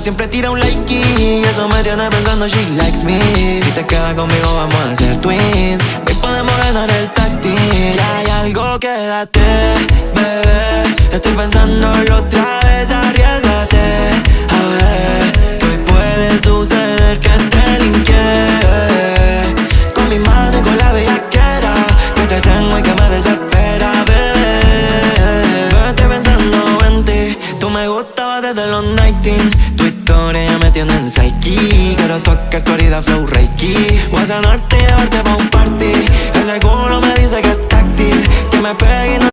siempre tira un like y eso me tiene pensando she likes me. Si te quedas conmigo vamos a ser twins. Hoy podemos ganar el táctil. Que hay algo, quédate, bebé. Estoy pensándolo otra vez, arriésgate. A ver, que hoy puede suceder que te linke. Con mi mano y con la bellaquera que te tengo y que me desespera, bebé. Estoy pensando en ti. Tú me gustabas desde los 19. Tu historia ya me tiene en psyche. Quiero tocar tu herida flow reiki. Voy a sanarte y llevarte pa' un party. Ese culo me dice que es táctil, que me pegue y no